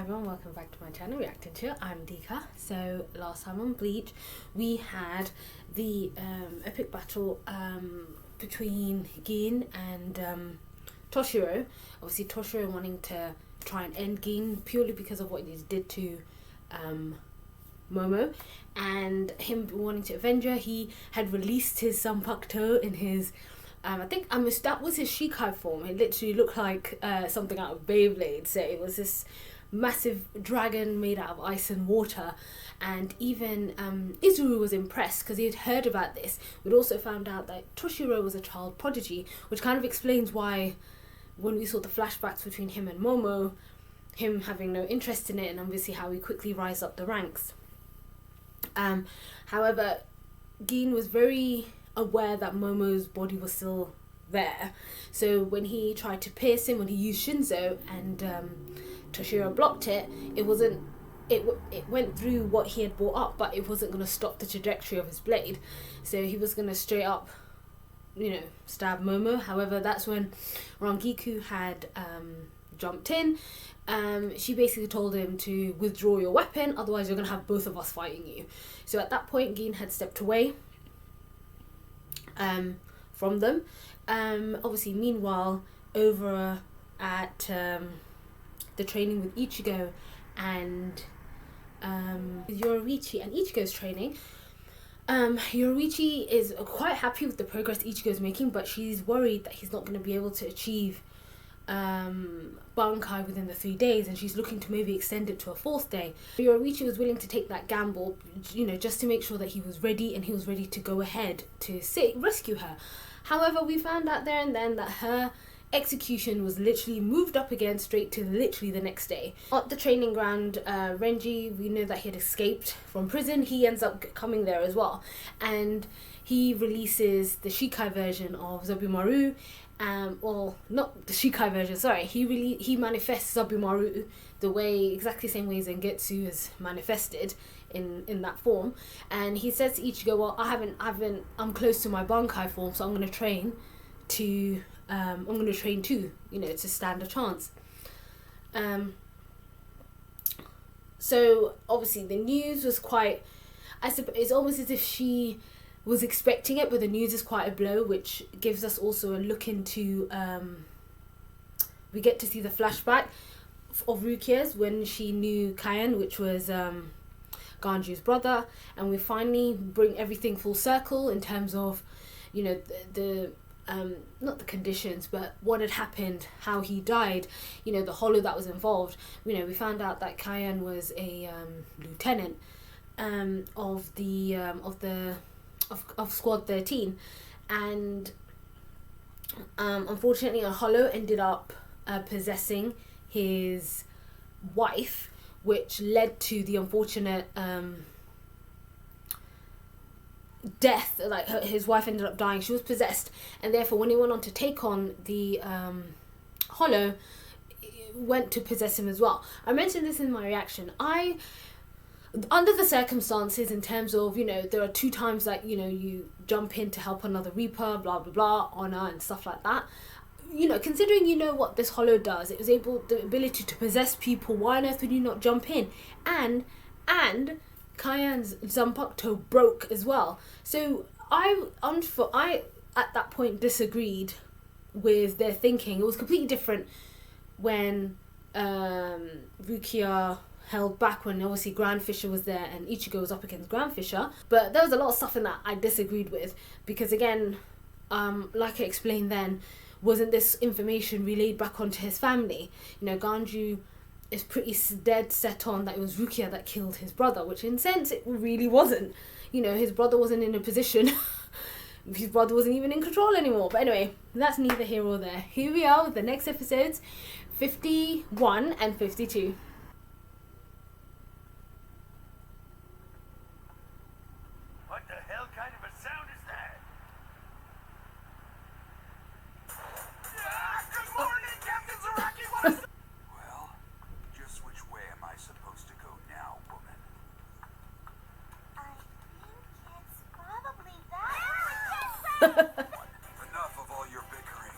everyone, welcome back to my channel Reacting To. I'm Dika. So last time on Bleach we had the epic battle between Gin and Toshiro. Obviously Toshiro wanting to try and end Gin purely because of what he did to Momo, and him wanting to avenge her. He had released his Zanpakuto in his I think that was his Shikai form. It literally looked like something out of Beyblade. So it was this massive dragon made out of ice and water, and even Izuru was impressed because he had heard about this. We'd also found out that Toshiro was a child prodigy, which kind of explains why when we saw the flashbacks between him and Momo, him having no interest in it, and obviously how he quickly rise up the ranks. However, Gin was very aware that Momo's body was still there, so when he tried to pierce him, when he used Shinzo and Toshiro blocked it, it went through what he had brought up, but it wasn't going to stop the trajectory of his blade, so he was going to straight up, stab Momo. However, that's when Rangiku had jumped in. She basically told him to withdraw your weapon, otherwise you're going to have both of us fighting you. So at that point Gin had stepped away from them. Obviously meanwhile, over at the training with Ichigo and Yoruichi and Ichigo's training, Yoruichi is quite happy with the progress Ichigo's making, but she's worried that he's not going to be able to achieve Bankai within the 3 days, and she's looking to maybe extend it to a 4th day. Yoruichi was willing to take that gamble, just to make sure that he was ready, and he was ready to go ahead to rescue her. However, we found out there and then that her execution was literally moved up again straight to literally the next day. At the training ground, Renji, we know that he had escaped from prison. He ends up coming there as well, and he releases the Shikai version of Zabumaru. Well, not the Shikai version, sorry. He manifests Zabumaru exactly the same way Zangetsu is manifested in that form. And he says to Ichigo, well, I'm close to my Bankai form, so I'm going to train too, to stand a chance. So obviously the news was quite, I suppose it's almost as if she was expecting it, but the news is quite a blow, which gives us also a look into, we get to see the flashback of Rukias when she knew Kayan, which was Ganju's brother, and we finally bring everything full circle in terms of, the not the conditions, but what had happened, how he died, the hollow that was involved. We found out that Kayan was a lieutenant of Squad 13, and unfortunately a hollow ended up possessing his wife, which led to the unfortunate death. Like his wife ended up dying, she was possessed, and therefore when he went on to take on the hollow, went to possess him as well. I mentioned this in my reaction. Under the circumstances, in terms of, there are 2 times that, you jump in to help another Reaper, blah, blah, blah, honor and stuff like that. Considering what this hollow does, it was the ability to possess people, why on earth would you not jump in? And Kayan's Zanpakuto broke as well. So I at that point disagreed with their thinking. It was completely different when Rukia held back, when obviously Grand Fisher was there and Ichigo was up against Grand Fisher. But there was a lot of stuff in that I disagreed with, because again, like I explained then, wasn't this information relayed back onto his family? Ganju is pretty dead set on that it was Rukia that killed his brother, which in a sense it really wasn't. His brother wasn't in a position his brother wasn't even in control anymore. But anyway, that's neither here or there. Here we are with the next episodes, 51 and 52. Well, just which way am I supposed to go now, woman? I think it's probably that. Enough of all your bickering.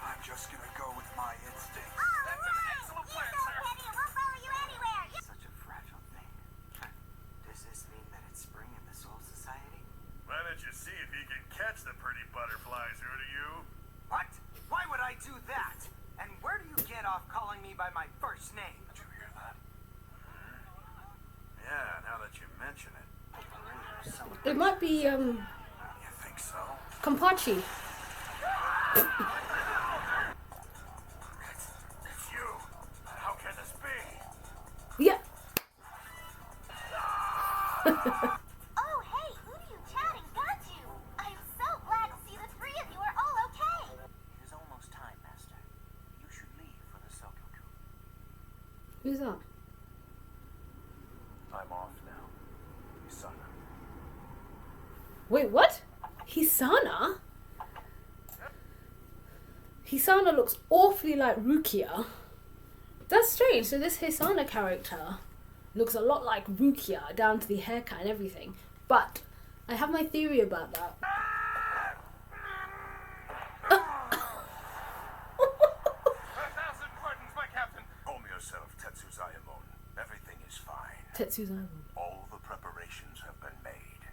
I'm just gonna go with my instincts. That's an excellent plan, sir. We'll follow you anyway. name? Did you hear that? Yeah, now that you mention it. It might be You think so? Kampachi. It's you. How can this be? Yeah. Oh, hey, Udiu chatting got you. I'm so glad to see the three of you are all okay. It is almost time, Master. You should leave for the Sokyoku. Who's that? I'm off now. Isana. Wait, what? Hisana? Hisana looks awfully like Rukia. That's strange. So this Hisana character looks a lot like Rukia, down to the haircut and everything. But I have my theory about that. 1,000 pardons, my captain. Calm yourself, Tetsuzayamon. Everything is fine. Tetsuzan. All the preparations have been made.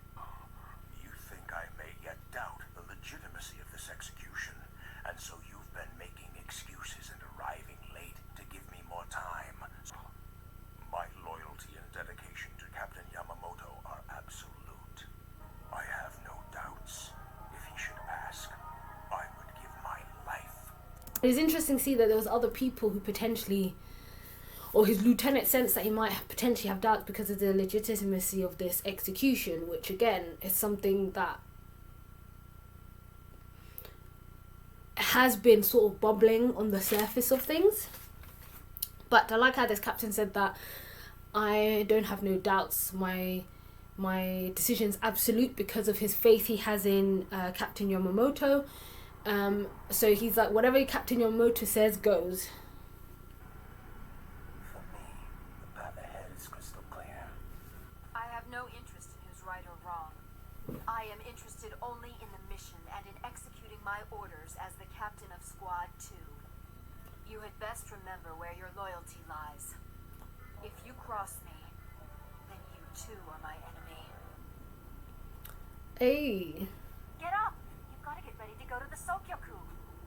You think I may yet doubt the legitimacy of this execution, and so you've been making excuses and arriving late to give me more time. My loyalty and dedication to Captain Yamamoto are absolute. I have no doubts. If he should ask, I would give my life. It's interesting to see that there was other people who potentially, or his lieutenant sensed that he might potentially have doubts because of the legitimacy of this execution, which again is something that has been sort of bubbling on the surface of things. But I like how this captain said that I don't have no doubts. My decision's absolute because of his faith he has in Captain Yamamoto. So he's like, whatever Captain Yamamoto says goes. For me, the path ahead is crystal clear. I have no interest in who's right or wrong. I am interested only in the mission and in executing my orders as the captain of Squad 2. You had best remember where your loyalty lies. If you cross me, then you too are my enemy. Hey. Get up! You've got to get ready to go to the Sokyoku.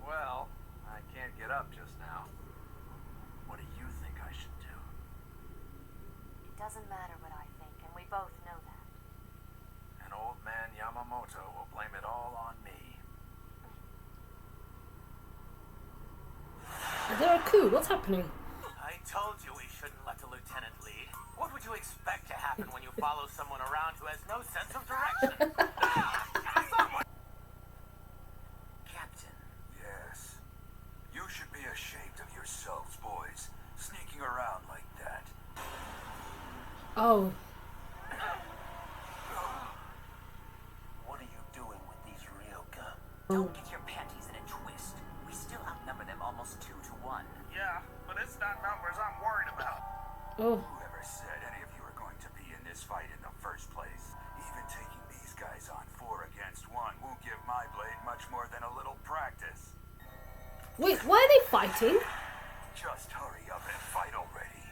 Well, I can't get up just now. What do you think I should do? It doesn't matter what I think, and we both know that. And old man Yamamoto will blame it all on me. Is there a coup? What's happening? I told you we shouldn't let the lieutenant lead. What would you expect to happen when you follow someone around who has no sense of direction? Captain. Yes. You should be ashamed of yourselves, boys. Sneaking around like that. Oh. What are you doing with these Ryoka? Don't get your panties in a twist. We still outnumber them almost 2 to 1. Yeah, but it's not numbers I'm worried about. Oh. Whoever said any of you are going to be in this fight in the first place? Even taking these guys on 4 against 1 won't give my blade much more than a little practice. Wait, why are they fighting? Just hurry up and fight already.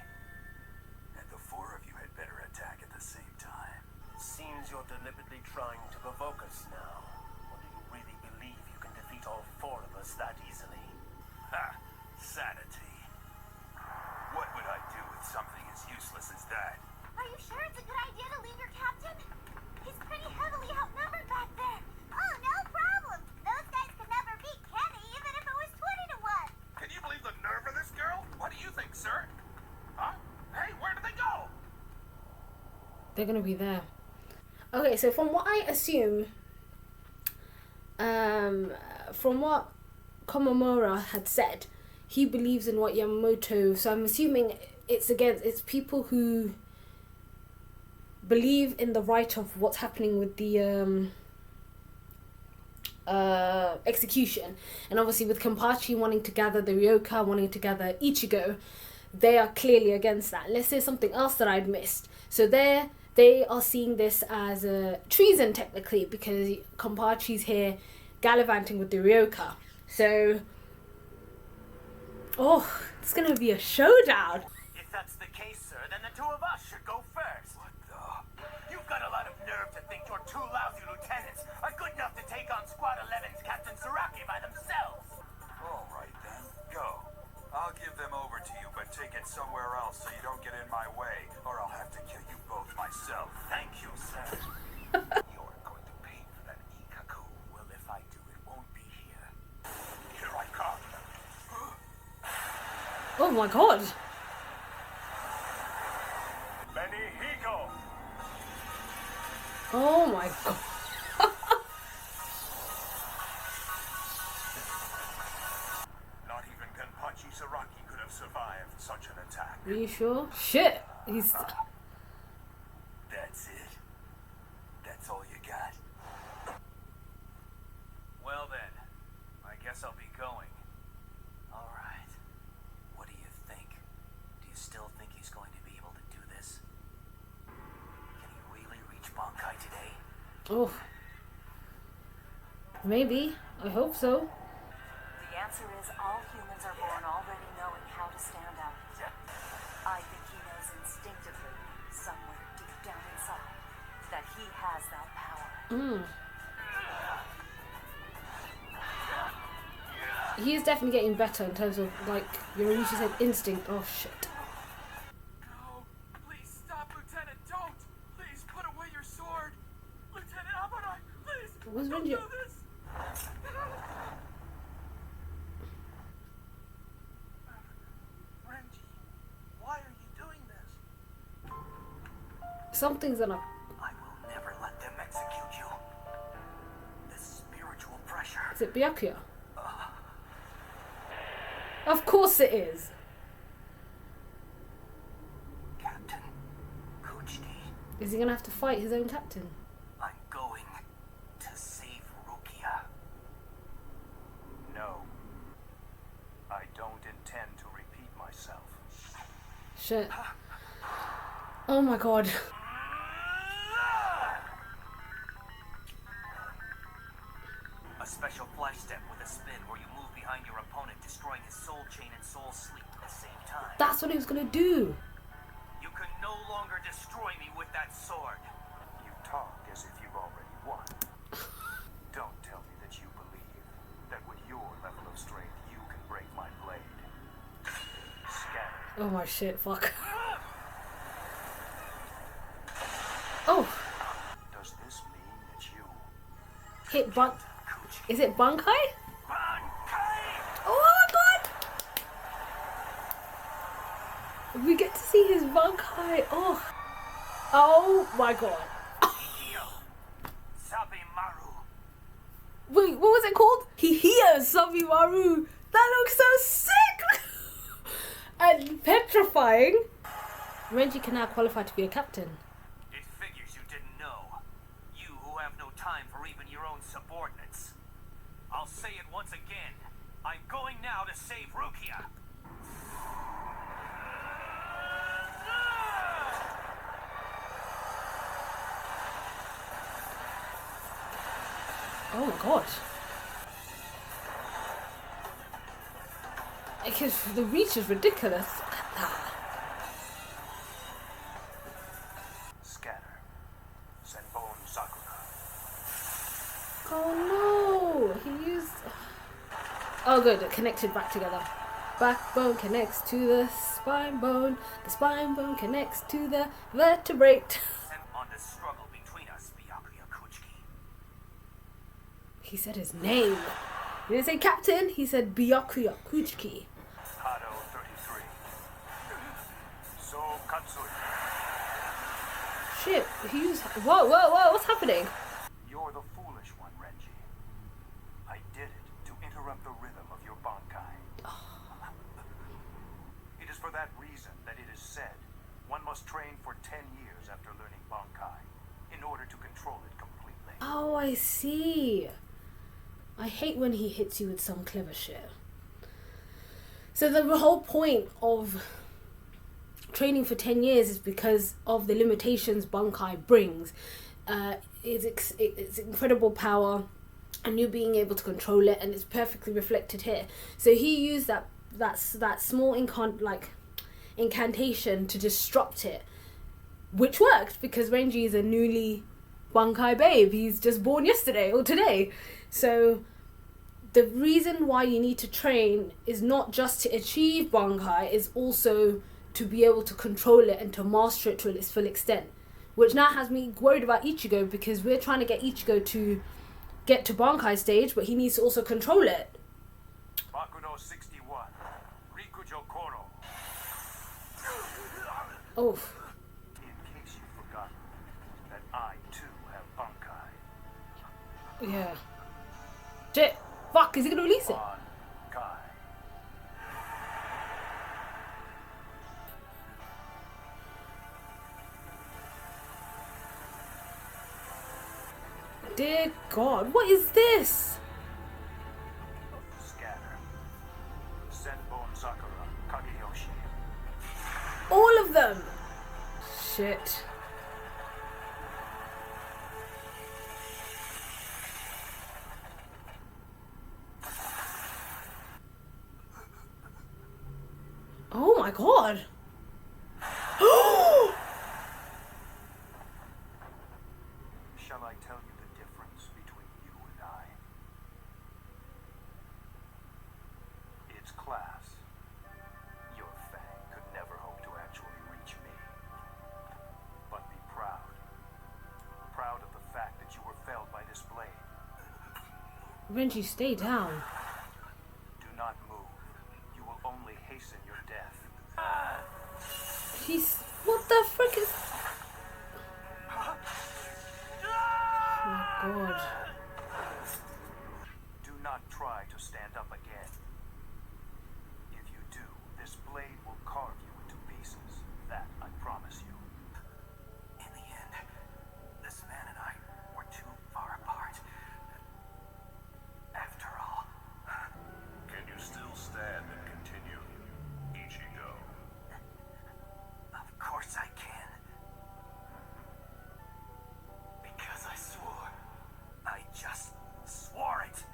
And the 4 of you had better attack at the same time. It seems you're deliberately trying to provoke us now. Or do you really believe you can defeat all 4 of us that easily? Ha! Sanity. What would I do with something as useless as that? Are you sure it's a good idea to leave your captain? He's pretty heavily outnumbered back there. Oh, no problem. Those guys could never beat Kenny, even if it was 20 to 1. Can you believe the nerve of this girl? What do you think, sir? Huh? Hey, where did they go? They're gonna be there. Okay, so from what I assume, from what Komamura had said, he believes in what Yamamoto. So I'm assuming it's people who believe in the right of what's happening with the execution, and obviously with Kampachi wanting to gather the Ryoka, wanting to gather Ichigo, they are clearly against that. Unless there's something else that I'd missed. So they are seeing this as a treason technically, because Kampachi's here gallivanting with the Ryoka. So, oh, it's gonna be a showdown. If that's the case, sir, then the 2 of us should go first. What the? You've got a lot of nerve to think your 2 lousy lieutenants are good enough to take on Squad 11's Captain Saraki by themselves. All right then, go. I'll give them over to you, but take it somewhere else so you don't get in my way, or I'll have to kill you both myself. Thank you, sir. You're going to pay for that Ikaku. Well, if I do, it won't be here. Here I come. Oh my god. Benihiko! Oh my god. Not even Kenpachi Saraki could have survived such an attack. Are you sure? Shit. He's... That's it. That's all you got. Well then, I guess I'll be going. Alright. What do you think? Do you still think he's going to be able to do this? Can he really reach Bankai today? Oh. Maybe. I hope so. The answer is all humans are born already knowing how to stand out. I think he knows instinctively, somewhere deep down inside, that he has that power. He is definitely getting better in terms of, like, Yoruichi said, instinct. Oh shit. No, please stop, Lieutenant. Don't. Please put away your sword. Lieutenant Amanai, please. Where's Don't Renji? do this. Renji, why are you doing this? Something's gonna... I will never let them execute you. The spiritual pressure. Is it Byakuya? Of course it is. Captain Kuchiki, Is he gonna have to fight his own captain? I'm going to save Rukia. No. I don't intend to repeat myself. Shit. Oh my god. A special flash step with a spin where you move behind your opponent, destroying his soul chain and soul sleep at the same time. That's what he was gonna do. You can no longer destroy me with that sword. You talk as if you've already won. Don't tell me that you believe that with your level of strength you can break my blade. Scatter. Oh my shit, fuck. Oh, Does this mean that you... hit bunk. Is it Bankai? Bankai! Oh my god! We get to see his Bankai. Oh. Oh my god. Sabimaru. Wait, what was it called? He hears Sabimaru. That looks so sick! And petrifying. Renji can now qualify to be a captain. It figures you didn't know. You who have no time for even your own subordinates. I'll say it once again. I'm going now to save Rukia. Oh my god. Because the reach is ridiculous. Scatter. Senbon Sakura. Oh no! He used... Oh good, it connected back together. Backbone connects to the spine bone. The spine bone connects to the vertebrate. On the struggle between us, Byakuya Kuchiki. He said his name. He didn't say captain, he said Byakuya Kuchiki. Kado 33. So Katsui. Shit, he used... Whoa, whoa, whoa, what's happening? You're the foolish one, Renji. I did it to interrupt the rhythm of your Bankai. It is for that reason that it is said one must train for 10 years after learning Bankai in order to control it completely. Oh, I see. I hate when he hits you with some clever shit. So the whole point of training for 10 years is because of the limitations Bankai brings. It's incredible power and you being able to control it, and it's perfectly reflected here. So he used that small incantation to disrupt it, which worked because Renji is a newly Bankai babe. He's just born yesterday or today. So the reason why you need to train is not just to achieve Bankai, is also to be able to control it and to master it to its full extent. Which now has me worried about Ichigo, because we're trying to get Ichigo to get to Bankai stage, but he needs to also control it. Bakuno 61. Rikujo Koro. Oh. In case you've forgotten that I too have Bankai. Yeah. Shit. Fuck, is he gonna release it? Bankai. Dear God, what is this? Scatter. Senbon Sakura. Kageyoshi. All of them. Shit. Oh my God. Shall I tell you the difference between you and I? It's class. Your fang could never hope to actually reach me. But be proud. Proud of the fact that you were felled by this blade. Renji, stay down. Do not move. You will only hasten your death. He's... What the frick is... Oh my God. Do not try to stand up again. If you do, this blade will carve you into pieces. That I promise you. In the end, this man and I were too far apart. After all. Can you still stand and continue? Ichigo. Of course I can. Because I swore. I just swore it.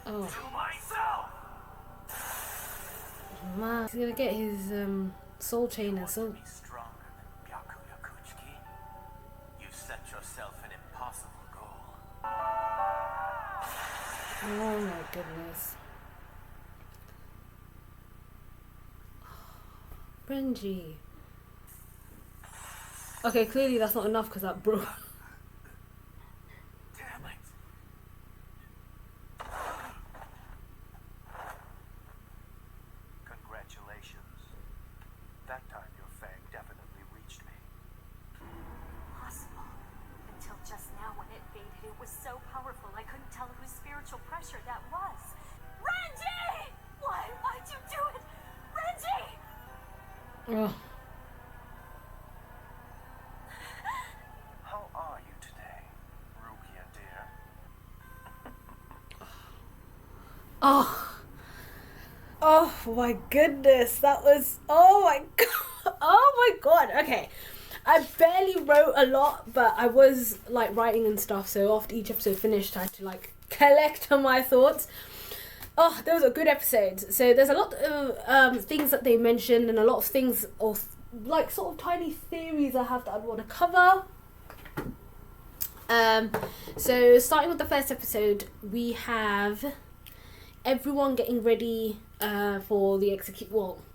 Oh To myself! man, he's gonna get his soul chain and soul... Be stronger than Byakuya Kuchiki. You've set yourself an impossible goal. Oh my goodness. Renji. Okay, clearly that's not enough because that broke. Damn it! Congratulations. That time your fang definitely reached me. Possible. Until just now when it faded, it was so powerful I couldn't tell whose spiritual pressure that was. Renji! Why'd you do it? Renji! Oh. How are you today, Rukia dear? Oh. Oh my goodness, that was... Oh my God. Oh my God. Okay. I barely wrote a lot, but I was like writing and stuff, so after each episode finished I had to like collect my thoughts. Oh, those are good episodes. So there's a lot of things that they mentioned, and a lot of things of like sort of tiny theories I have that I'd want to cover. So starting with the first episode, we have everyone getting ready for the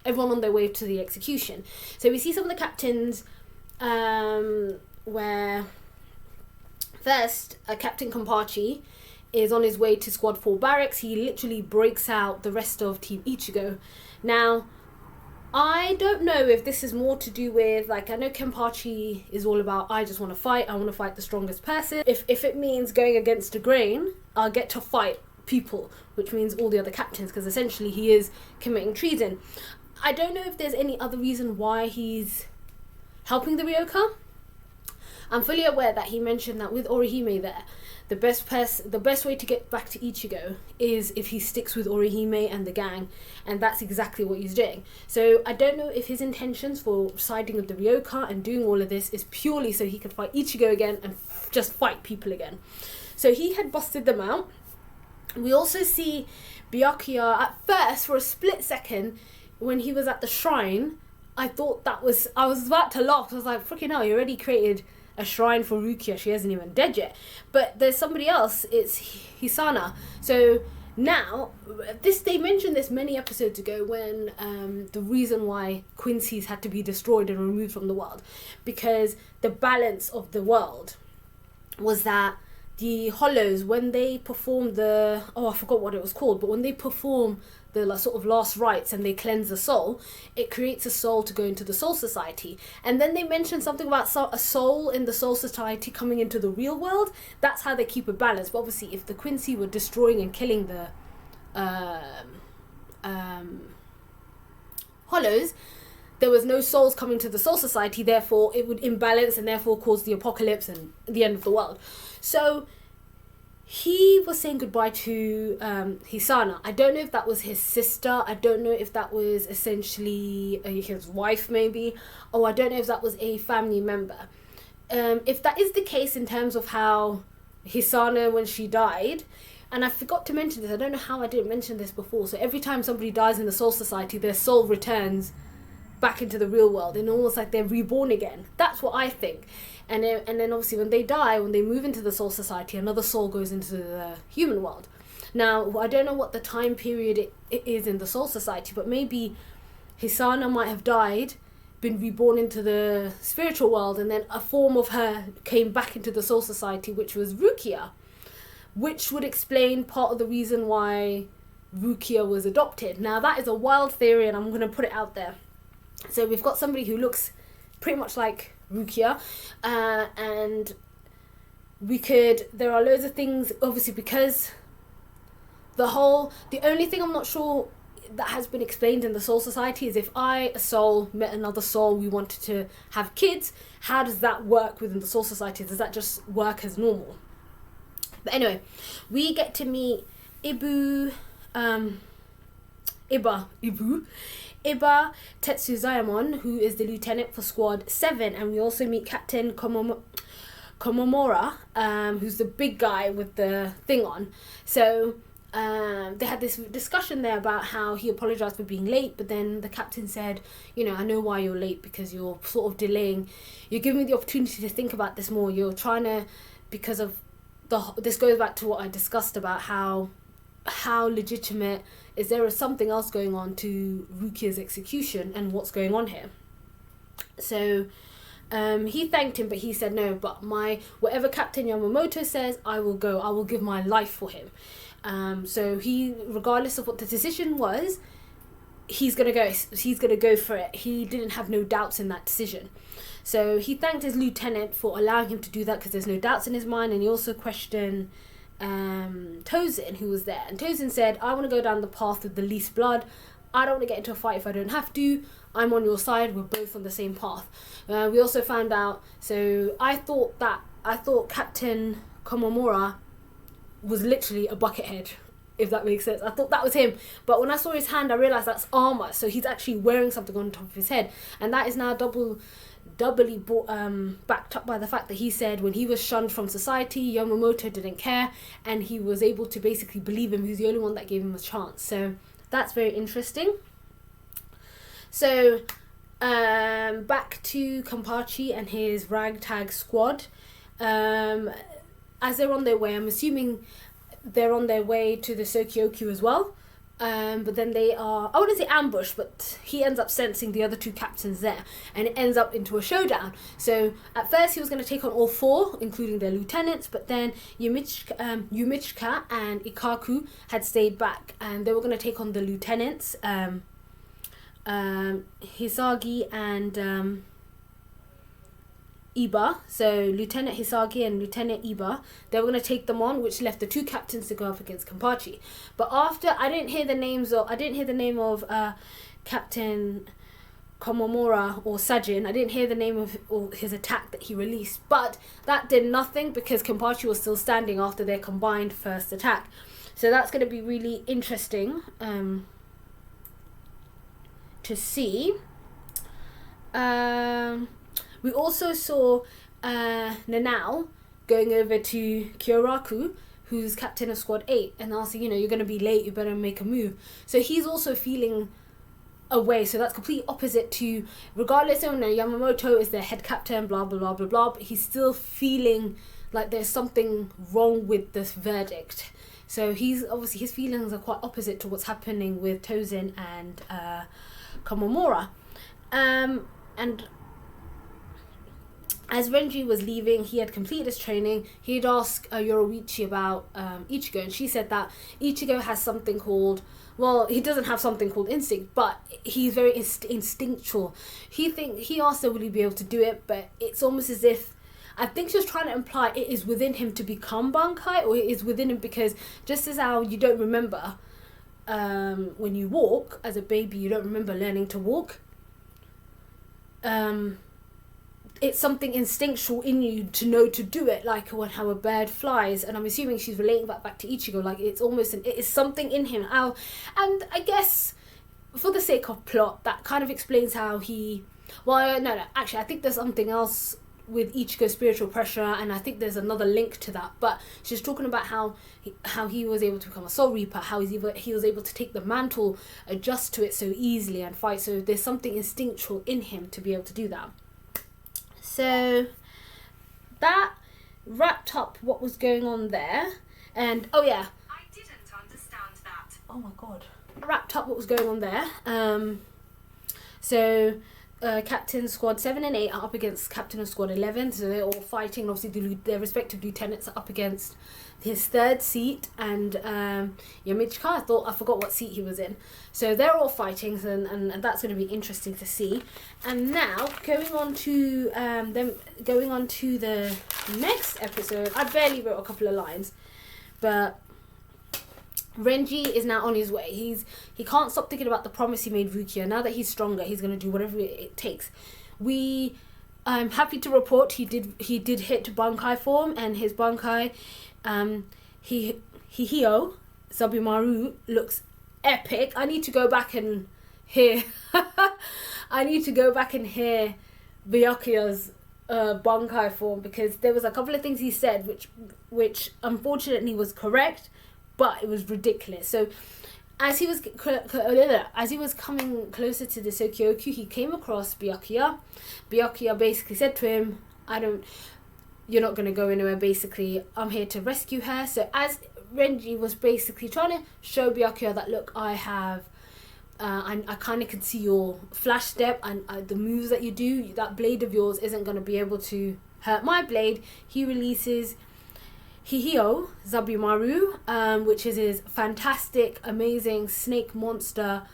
everyone on their way to the execution. So we see some of the captains, where first Captain Kompachi is on his way to Squad 4 barracks. He literally breaks out the rest of Team Ichigo. Now, I don't know if this is more to do with, like, I know Kenpachi is all about, I just want to fight, I want to fight the strongest person. If it means going against the grain, I'll get to fight people, which means all the other captains, because essentially he is committing treason. I don't know if there's any other reason why he's helping the Ryoka. I'm fully aware that he mentioned that with Orihime there, the best way to get back to Ichigo is if he sticks with Orihime and the gang, and that's exactly what he's doing. So I don't know if his intentions for siding with the Ryoka and doing all of this is purely so he could fight Ichigo again and just fight people again. So he had busted them out. We also see Byakuya at first, for a split second, when he was at the shrine, I was about to laugh. I was like, freaking hell, he already created a shrine for Rukia. She hasn't even dead yet. But there's somebody else. It's Hisana. So now, they mentioned this many episodes ago when the reason why Quincy's had to be destroyed and removed from the world, because the balance of the world was that the Hollows, when they perform I forgot what it was called, but when they perform the sort of last rites and they cleanse the soul, it creates a soul to go into the Soul Society. And then they mentioned something about a soul in the Soul Society coming into the real world. That's how they keep a balance. But obviously, if the Quincy were destroying and killing the Hollows, there was no souls coming to the Soul Society, therefore it would imbalance and therefore cause the apocalypse and the end of the world. So he was saying goodbye to Hisana. I don't know if that was his sister. I don't know if that was essentially his wife maybe. Or I don't know if that was a family member. If that is the case in terms of how Hisana, when she died, and I forgot to mention this, I don't know how I didn't mention this before. So every time somebody dies in the Soul Society, their soul returns back into the real world and almost like they're reborn again. That's what I think. And then obviously when they die, when they move into the Soul Society, another soul goes into the human world. Now, I don't know what the time period it is in the Soul Society, but maybe Hisana might have died, been reborn into the spiritual world, and then a form of her came back into the Soul Society, which was Rukia, which would explain part of the reason why Rukia was adopted. Now, that is a wild theory, and I'm going to put it out there. So we've got somebody who looks pretty much like Rukia, and there are loads of things, obviously, because the only thing I'm not sure that has been explained in the Soul Society is if a soul met another soul, we wanted to have kids, how does that work within the Soul Society? Does that just work as normal? But anyway, we get to meet Iba Tetsuzayamon, who is the lieutenant for Squad 7, and we also meet Captain Komamura, who's the big guy with the thing on. So they had this discussion there about how he apologized for being late, but then the captain said, I know why you're late, because you're sort of delaying. You're giving me the opportunity to think about this more. You're trying to, because of this goes back to what I discussed about how legitimate is there something else going on to Rukia's execution and what's going on here. So he thanked him, but he said no, but whatever Captain Yamamoto says, I will go. I will give my life for him. So he, regardless of what the decision was, he's gonna go for it. He didn't have no doubts in that decision. So he thanked his lieutenant for allowing him to do that, because there's no doubts in his mind. And he also questioned Tozin, who was there, and Tozin said, I want to go down the path of the least blood. I don't want to get into a fight if I don't have to. I'm on your side. We're both on the same path. We also found out, so I thought Captain Komamura was literally a buckethead, if that makes sense. I thought that was him, but when I saw his hand, I realized that's armor, so he's actually wearing something on top of his head, and that is now doubly backed up by the fact that he said when he was shunned from society, Yamamoto didn't care, and he was able to basically believe him. He's the only one that gave him a chance. So that's very interesting. So back to Kenpachi and his ragtag squad. As they're on their way, I'm assuming they're on their way to the Sokyoku as well. But then they are, I wouldn't say ambushed, but he ends up sensing the other two captains there, and it ends up into a showdown. So at first he was going to take on all four, including their lieutenants, but then Yumichika and Ikaku had stayed back, and they were going to take on the lieutenants, Hisagi and Iba. So Lieutenant Hisagi and Lieutenant Iba, they were going to take them on, which left the two captains to go up against Kenpachi. But after, I didn't hear the name of Captain Komamura or Sajin. I didn't hear the name of or his attack that he released, but that did nothing because Kenpachi was still standing after their combined first attack. So that's going to be really interesting to see. We also saw Nanao going over to Kyoraku, who's captain of Squad 8, and asking, you're going to be late, you better make a move. So he's also feeling away. So that's complete opposite to, regardless of, Yamamoto is the head captain, blah blah blah blah blah, but he's still feeling like there's something wrong with this verdict. So he's obviously, his feelings are quite opposite to what's happening with Tozen and Komamura. And as Renji was leaving, he had completed his training. He'd asked Yoruichi about Ichigo, and she said that Ichigo has something called, well, he doesn't have something called instinct, but he's very instinctual. He asked her, will he be able to do it? But it's almost as if, I think she was trying to imply it is within him to become Bankai, or it is within him because just as how you don't remember when you walk as a baby, you don't remember learning to walk. It's something instinctual in you to know to do it, like how a bird flies. And I'm assuming she's relating that back to Ichigo, like it's almost it is something in him. And I guess for the sake of plot, that kind of explains how he, well, no, actually I think there's something else with Ichigo's spiritual pressure, and I think there's another link to that. But she's talking about how he was able to become a Soul Reaper, how he was able to take the mantle, adjust to it so easily and fight. So there's something instinctual in him to be able to do that. So that wrapped up what was going on there. And oh yeah, I didn't understand that. oh my god, wrapped up what was going on there. So Captain Squad 7 and 8 are up against Captain of Squad 11, so they're all fighting. Obviously their respective lieutenants are up against his third seat and Yamichika. I forgot what seat he was in. So they're all fighting, and that's going to be interesting to see. And now going on to the next episode. I barely wrote a couple of lines, but Renji is now on his way. He can't stop thinking about the promise he made Rukia. Now that he's stronger, he's going to do whatever it takes. I'm happy to report he did hit Bankai form, and his Bankai, Hihio Zabumaru, looks epic. I need to go back and hear Byakuya's Bankai form, because there was a couple of things he said which unfortunately was correct, but it was ridiculous. So as he was coming closer to the Sokyoku, he came across Byakuya. Byakuya basically said to him, you're not going to go anywhere, basically. I'm here to rescue her. So as Renji was basically trying to show Byakuya that, look, I kind of can see your flash step and the moves that you do, that blade of yours isn't going to be able to hurt my blade. He releases Hihio Zabumaru, which is his fantastic, amazing snake monster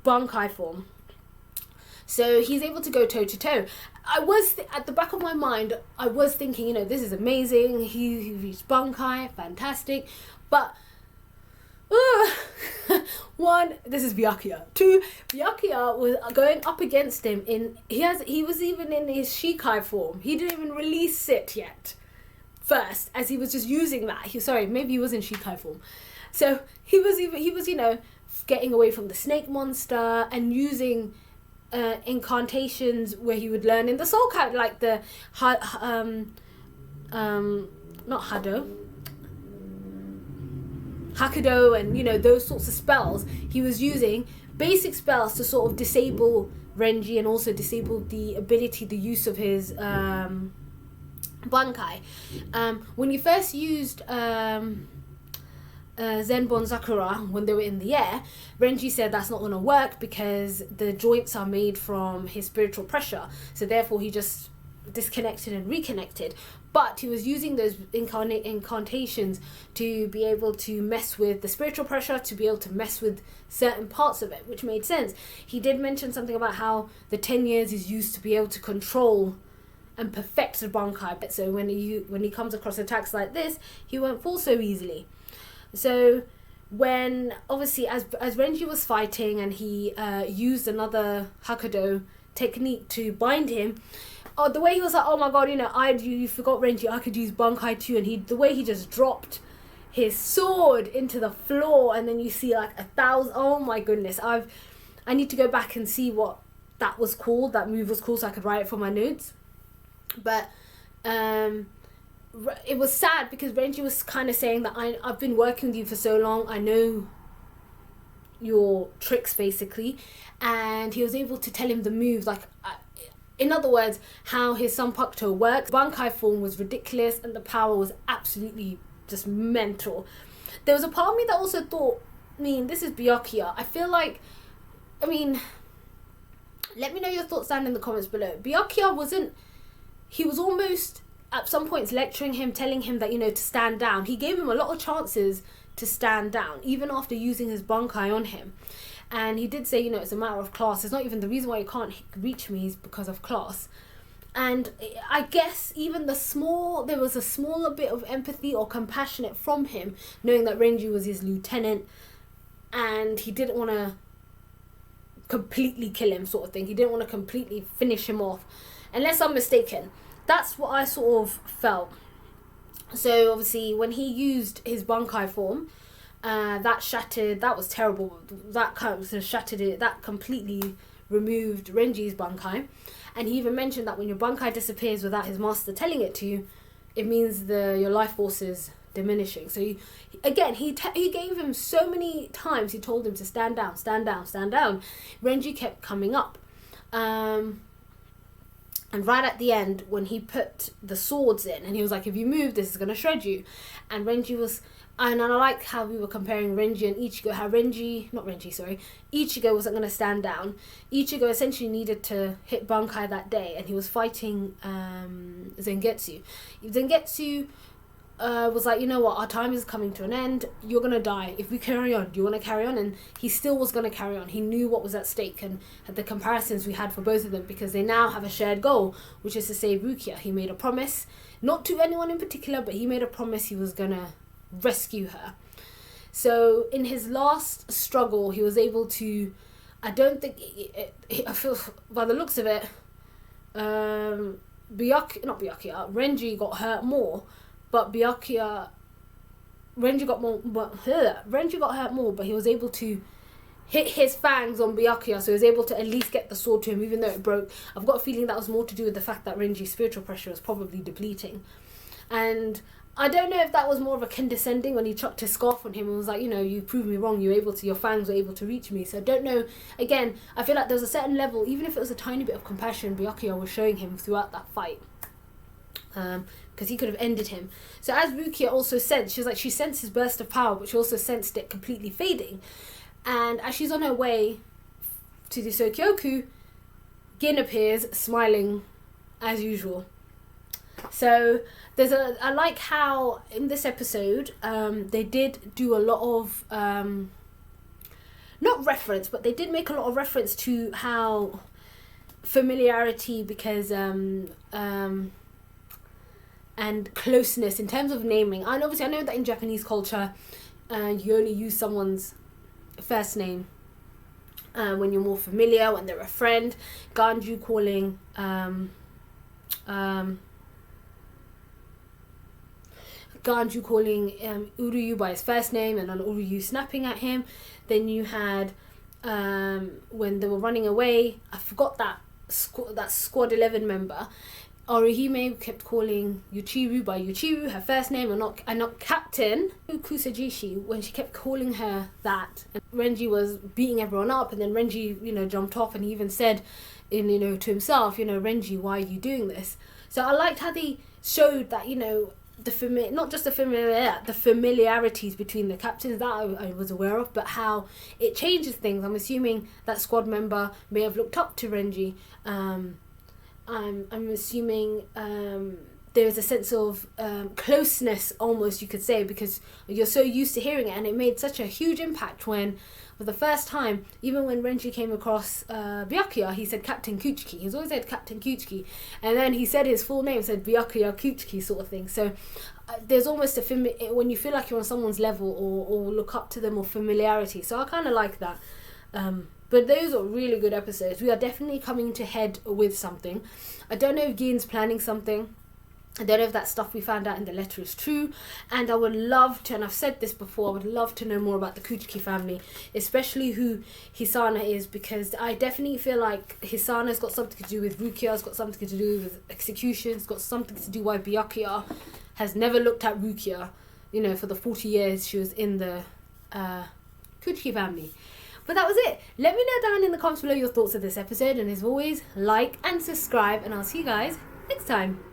Bankai form. So he's able to go toe to toe. At the back of my mind, I was thinking, this is amazing. He reached Bankai, fantastic. But one, this is Byakuya. Two, Byakuya was going up against him he was even in his Shikai form. He didn't even release it yet. First, as he was just using that. Maybe he was in Shikai form. So he was getting away from the snake monster and using incantations where he would learn in the soul cat, like the not Hado, Hakudo, and those sorts of spells. He was using basic spells to sort of disable Renji and also disable the use of his Bankai. When you first used Zenbon Sakura, when they were in the air, Renji said that's not going to work because the joints are made from his spiritual pressure, so therefore he just disconnected and reconnected. But he was using those incantations to be able to mess with the spiritual pressure, to be able to mess with certain parts of it, which made sense. He did mention something about how the 10 years is used to be able to control and perfect the Bankai, so when he comes across attacks like this, he won't fall so easily. So when obviously as Renji was fighting and he used another Hakudo technique to bind him, the way he was like, oh my god, you forgot Renji, I could use Bankai too, and the way he just dropped his sword into the floor, and then you see like 1,000. Oh my goodness, I need to go back and see what that was called, that move was called, so I could write it for my notes. But it was sad because Renji was kind of saying that I've been working with you for so long, I know your tricks, basically. And he was able to tell him the moves, like, in other words, how his Sanpakuto works. Bankai form was ridiculous, and the power was absolutely just mental. There was a part of me that also thought, this is Byakuya. I feel like, let me know your thoughts down in the comments below. Byakuya he was almost, at some points, lecturing him, telling him that, to stand down. He gave him a lot of chances to stand down, even after using his Bankai on him. And he did say, it's a matter of class. It's not even the reason why you can't reach me is because of class. And I guess even there was a smaller bit of empathy or compassionate from him, knowing that Renji was his lieutenant, and he didn't want to completely kill him, sort of thing. He didn't want to completely finish him off, unless I'm mistaken. That's what I sort of felt. So obviously when he used his Bankai form, that shattered, that was terrible. That kind of shattered it, that completely removed Renji's Bankai. And he even mentioned that when your Bankai disappears without his master telling it to you, it means your life force is diminishing. So he gave him so many times, he told him to stand down, stand down, stand down. Renji kept coming up. And right at the end, when he put the swords in, and he was like, if you move, this is going to shred you. And Renji was... And I like how we were comparing Renji and Ichigo, how Ichigo wasn't going to stand down. Ichigo essentially needed to hit Bankai that day, and he was fighting Zangetsu. Zangetsu was like, you know what, our time is coming to an end, you're going to die. If we carry on, do you want to carry on? And he still was going to carry on. He knew what was at stake and had the comparisons we had for both of them, because they now have a shared goal, which is to save Rukia. He made a promise, not to anyone in particular, but he made a promise he was going to rescue her. So in his last struggle, he was able to, I don't think, I feel by the looks of it, Renji got hurt more, but Renji got hurt more, but he was able to hit his fangs on Byakuya, so he was able to at least get the sword to him, even though it broke. I've got a feeling that was more to do with the fact that Renji's spiritual pressure was probably depleting. And I don't know if that was more of a condescending when he chucked his scarf on him and was like, you proved me wrong, your fangs were able to reach me. So I don't know. Again, I feel like there's a certain level, even if it was a tiny bit of compassion, Byakuya was showing him throughout that fight. Because he could have ended him. So as Rukia also said, she was like, she sensed his burst of power, but she also sensed it completely fading. And as she's on her way to the Sokyoku, Gin appears, smiling as usual. So I like how in this episode they did do a lot of not reference, but they did make a lot of reference to how familiarity, because and closeness in terms of naming. And obviously I know that in Japanese culture you only use someone's first name when you're more familiar, when they're a friend. Ganju calling Uryu by his first name, and on Uryu snapping at him. Then you had when they were running away, I forgot that squad 11 member, Orihime kept calling Yuchiru by Yuchiru, her first name, and not Captain Kusajishi, when she kept calling her that. And Renji was beating everyone up, and then Renji, jumped off, and he even said, to himself, Renji, why are you doing this? So I liked how they showed that, the familiarities between the captains that I was aware of, but how it changes things. I'm assuming that squad member may have looked up to Renji. I'm assuming there's a sense of closeness, almost, you could say, because you're so used to hearing it, and it made such a huge impact when, for the first time, even when Renji came across Byakuya, he said Captain Kuchiki. He's always said Captain Kuchiki, and then he said his full name, said Byakuya Kuchiki, sort of thing. So there's almost when you feel like you're on someone's level or look up to them, or familiarity. So I kind of like that. But those are really good episodes. We are definitely coming to head with something. I don't know if Gin's planning something. I don't know if that stuff we found out in the letter is true. And I would love to, and I've said this before, I would love to know more about the Kuchiki family, especially who Hisana is, because I definitely feel like Hisana's got something to do with Rukia, has got something to do with executions, got something to do why Byakuya has never looked at Rukia, for the 40 years she was in the Kuchiki family. But that was it. Let me know down in the comments below your thoughts of this episode, and as always, like and subscribe, and I'll see you guys next time.